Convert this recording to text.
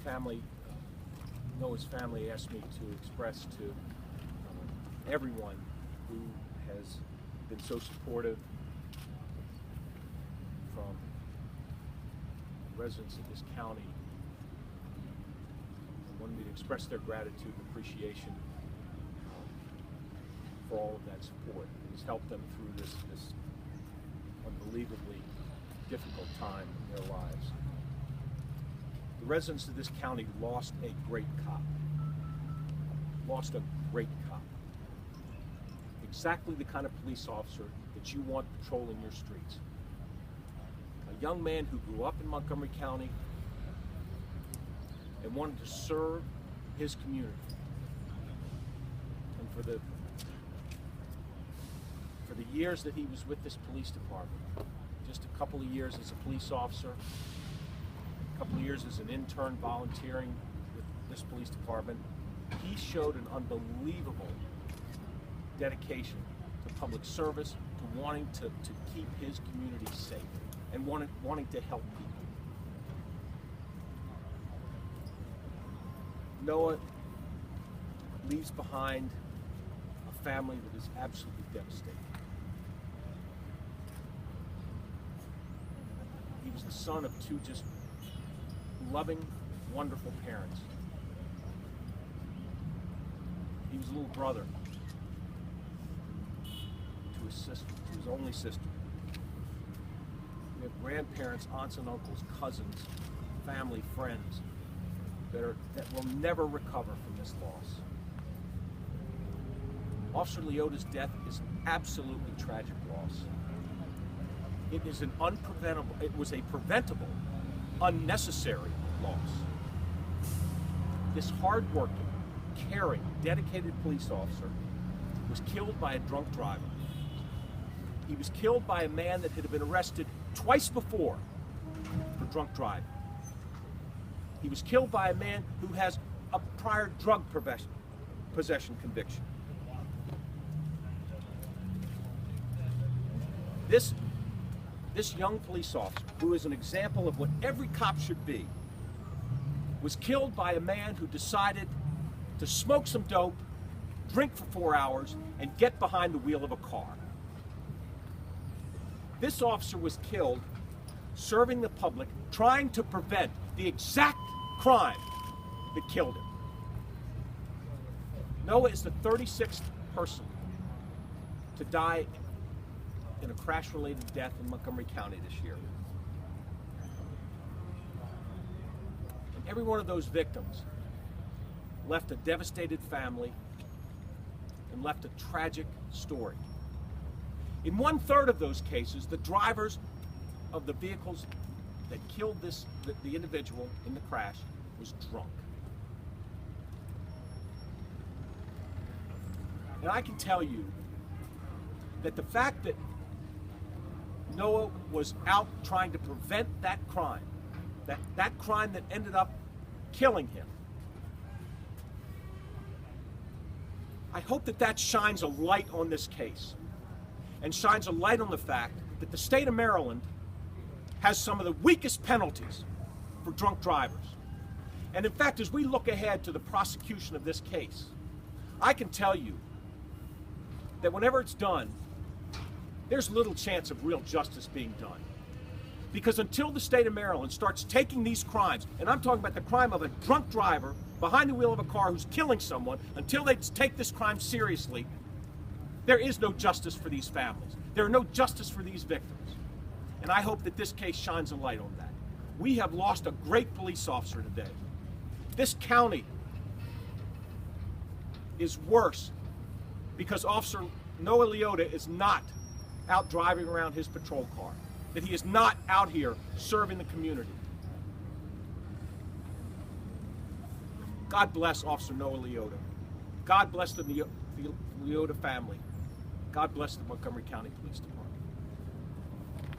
family, Noah's family asked me to express to everyone who has been so supportive, from residents of this county. They wanted me to express their gratitude and appreciation for all of that support. It has helped them through this unbelievably difficult time in their lives. The residents of this county lost a great cop. Lost a great cop. Exactly the kind of police officer that you want patrolling your streets. A young man who grew up in Montgomery County and wanted to serve his community. And for the years that he was with this police department, just a couple of years as a police officer, a couple of years as an intern volunteering with this police department, he showed an unbelievable dedication to public service, to wanting to keep his community safe and wanting to help people. Noah leaves behind a family that is absolutely devastated. He was the son of two just loving, wonderful parents. He was a little brother to his sister, to his only sister. We have grandparents, aunts and uncles, cousins, family, friends that will never recover from this loss. Officer Leotta's death is an absolutely tragic loss. It is it was a preventable, unnecessary loss. This hard-working, caring, dedicated police officer was killed by a drunk driver. He was killed by a man that had been arrested twice before for drunk driving. He was killed by a man who has a prior drug possession conviction. This young police officer, who is an example of what every cop should be, was killed by a man who decided to smoke some dope, drink for 4 hours, and get behind the wheel of a car. This officer was killed serving the public, trying to prevent the exact crime that killed him. Noah is the 36th person to die in a crash-related death in Montgomery County this year. And every one of those victims left a devastated family and left a tragic story. In 1/3 of those cases, the drivers of the vehicles that killed the individual in the crash was drunk. And I can tell you that the fact that Noah was out trying to prevent that crime, that crime that ended up killing him, I hope that shines a light on this case and shines a light on the fact that the state of Maryland has some of the weakest penalties for drunk drivers. And in fact, as we look ahead to the prosecution of this case, I can tell you that whenever it's done, there's little chance of real justice being done. Because until the state of Maryland starts taking these crimes, and I'm talking about the crime of a drunk driver behind the wheel of a car who's killing someone, until they take this crime seriously, there is no justice for these families. There are no justice for these victims. And I hope that this case shines a light on that. We have lost a great police officer today. This county is worse because Officer Noah Leotta is not out driving around his patrol car, that he is not out here serving the community. God bless Officer Noah Leotta. God bless the Leotta family. God bless the Montgomery County Police Department.